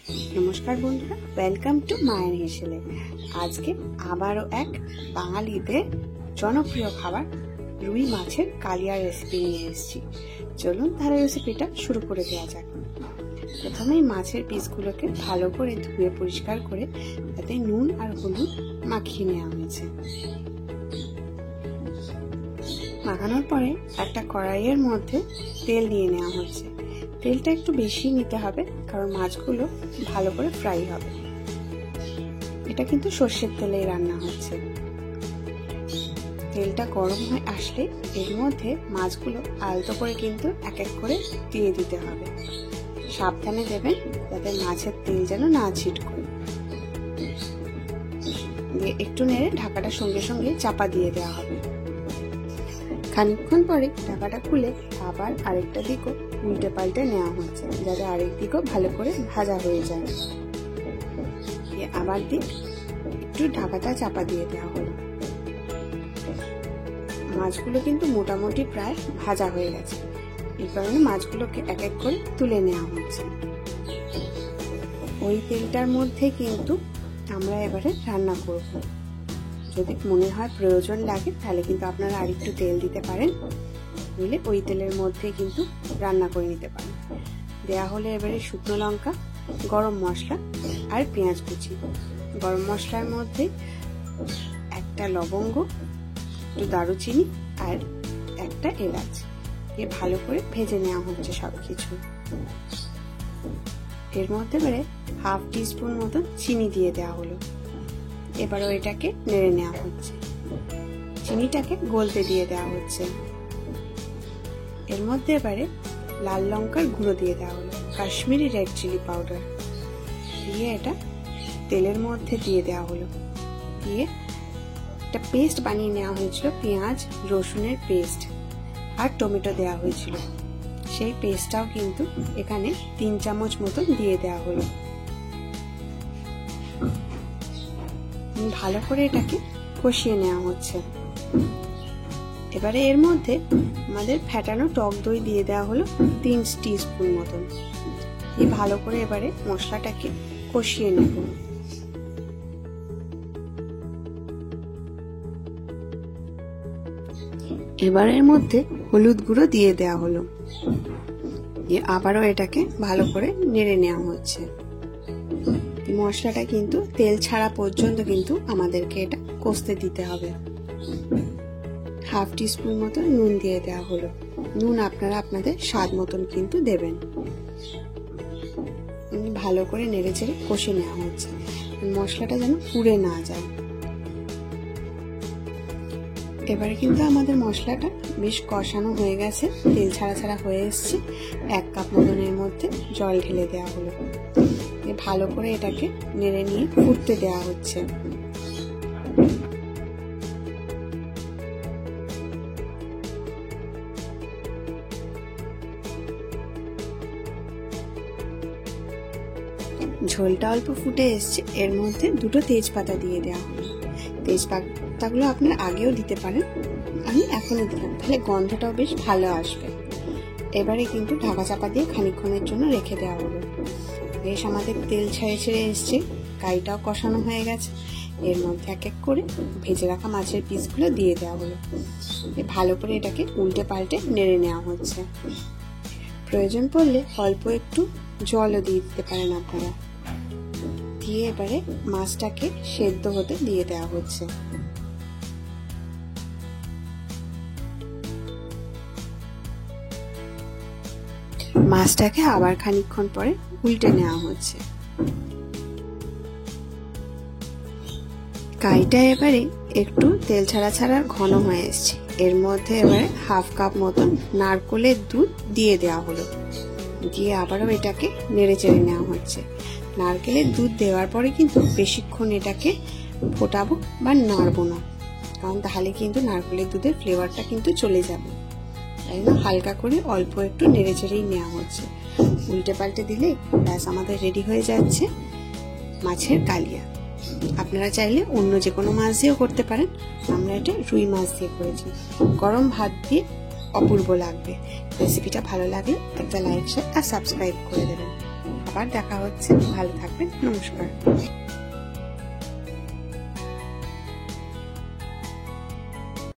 নমস্কার বন্ধুরা, welcome to মায়ের হেসেলে। আজকে আবারও এক বাঙালিদের জনপ্রিয় খাবার রুই মাছের কালিয়া রেসিপি নিয়ে এসেছি। চলুন তাহলে রেসিপিটা শুরু করে দেওয়া যাক। প্রথমেই মাছের পিসগুলোকে ভালো করে ধুয়ে পরিষ্কার করে তাতে নুন আর হলুদ মাখিয়ে নেওয়া হয়েছে। মাখানোর পরে একটা কড়াইয়ের মধ্যে তেল দিয়ে নেওয়া হচ্ছে। তেলটা একটু বেশি নিতে হবে, কারণ মাছগুলো ভালো করে ফ্রাই হবে। এটা কিন্তু সর্ষের তেলেই রান্না হচ্ছে। তেলটা গরম হয়ে আসলে এর মধ্যে মাছগুলো আলতো করে কিন্তু এক এক করে দিয়ে দিতে হবে। সাবধানে দেবেন যাতে মাছের তেল যেন না ছিটকে। দিয়ে একটু নেড়ে ঢাকাটা সঙ্গে সঙ্গে চাপা দিয়ে দেওয়া হবে। খানিকক্ষণ পরে ঢাকাটা খুলে আবার আরেকটা দিকও উল্টে পাল্টে নেওয়া হচ্ছে, যাতে আরেক দিকও ভালো করে ভাজা হয়ে যায়। আবার দিক একটু ঢাকাটা চাপা দিয়ে দেওয়া হলো। মাছগুলো কিন্তু মোটামুটি প্রায় ভাজা হয়ে গেছে, এই কারণে মাছগুলোকে এক এক করে তুলে নেওয়া হচ্ছে। ওই তেলটার মধ্যে কিন্তু আমরা এবারে রান্না করব। যদি মনে হয় প্রয়োজন লাগে তাহলে কিন্তু আপনারা আরেকটু তেল দিতে পারেন, নিলে ওই তেলের মধ্যে কিন্তু রান্না করে নিতে পারেন। দেয়া হলে এবারে শুকনো লঙ্কা, গরম মশলা আর পেঁয়াজ কুচি। গরম মশলার মধ্যে একটা লবঙ্গ, একটু দারুচিনি আর একটা এলাচ দিয়ে ভালো করে ভেজে নেওয়া হচ্ছে সবকিছু। এর মধ্যে এবারে হাফ টিস্পুন মতো চিনি দিয়ে দেওয়া হলো। এবারও এটাকে নেড়ে নেওয়া হচ্ছে। চিনিটাকে গলতে দিয়ে দেওয়া হচ্ছে। এর মধ্যে এবারে লাল লঙ্কার গুঁড়ো দিয়ে দেওয়া হলো, কাশ্মীরি রেড চিলি পাউডার দিয়ে এটা তেলের মধ্যে দিয়ে দেওয়া হলো। দিয়ে একটা পেস্ট বানিয়ে নেওয়া হয়েছিল, পেঁয়াজ রসুনের পেস্ট আর টমেটো দেওয়া হয়েছিল। সেই পেস্টটাও কিন্তু এখানে 3 চামচ মতো দিয়ে দেওয়া হলো। ভালো করে এটাকে কষিয়ে নেওয়া হচ্ছে। এবারে এর মধ্যে আমাদের ফ্যাটানো টক দই দিয়ে দেওয়া হলো 3 টিস্পুন মতন। এই ভালো করে এবারে মশলাটাকে কষিয়ে নেব। এবারের মধ্যে হলুদ গুঁড়ো দিয়ে দেওয়া হলো। আবারও এটাকে ভালো করে নেড়ে নেওয়া হচ্ছে। মশলাটা কিন্তু তেল ছাড়া পর্যন্ত কিন্তু আমাদেরকে এটা কষতে দিতে হবে। হাফ টিস্পুন মতো নুন দিয়ে দেওয়া হলো। নুন আপনারা আপনাদের স্বাদ মতন কিন্তু দেবেন। ভালো করে নেড়ে চেড়ে কষে নেওয়া হচ্ছে, মশলাটা যেন পুড়ে না যায়। এবারে কিন্তু আমাদের মশলাটা বেশ কষানো হয়ে গেছে, তেল ছাড়া ছাড়া হয়ে এসছে। 1 কাপ মতনের মধ্যে জল ঢেলে দেওয়া হলো। ভালো করে এটাকে নেড়ে নিয়ে ফুটতে দেওয়া হচ্ছে। ঝোলটা অল্প ফুটে এসছে। এর মধ্যে 2টো তেজপাতা দিয়ে দেওয়া হলো। তেজপাতাগুলো আপনারা আগেও দিতে পারেন, আমি এখনই দিলাম, তাহলে গন্ধটাও বেশ ভালো আসবে। এবারে কিন্তু ঢাকা চাপা দিয়ে খানিকক্ষণের জন্য রেখে দেওয়া হলো। বেশ আমাদের তেল ছেড়ে ছেড়ে এসছে, কাইটাও কষানো হয়ে গেছে। এর মধ্যে এক এক করে ভেজে রাখা মাছের পিসগুলো দিয়ে দেওয়া হলো। ভালো করে এটাকে উল্টে পাল্টে নেড়ে নেওয়া হচ্ছে। প্রয়োজন পড়লে অল্প একটু জলও দিয়ে দিতে পারেন আপনারা। দিয়ে এবারে মাছটাকে সেদ্ধ হতে দিয়ে দেওয়া হচ্ছে। মাছটাকে আবার খানিকক্ষণ পরে উল্টে নেওয়া হচ্ছে। কাইটা এবারে একটু তেল ছাড়া ছাড়া ঘন হয়ে এসছে। এর মধ্যে এবারে হাফ কাপ মতন নারকেলের দুধ দিয়ে দেওয়া হলো। দিয়ে আবারও এটাকে নেড়ে চেড়ে নেওয়া হচ্ছে। নারকেলের দুধ দেওয়ার পরে কিন্তু বেশিক্ষণ এটাকে ফোটাবো বা নাড়বো না, কারণ তাহলে কিন্তু নারকেলের দুধের ফ্লেভারটা কিন্তু চলে যাবে। তাই না, হালকা করে অল্প একটু নেড়ে চেড়েই নেওয়া হচ্ছে। উল্টে পাল্টে দিলে ব্যাস আমাদের রেডি হয়ে যাচ্ছে মাছের কালিয়া। আপনারা চাইলে অন্য যে কোনো মাছ দিয়েও করতে পারেন, আমরা এটা রুই মাছ দিয়ে করেছি। গরম ভাত দিয়ে অপূর্ব লাগবে। রেসিপিটা ভালো লাগলে একটা লাইক, শেয়ার আর সাবস্ক্রাইব করে দেবেন। আবার দেখা হচ্ছে। ভালো থাকবেন, নমস্কার।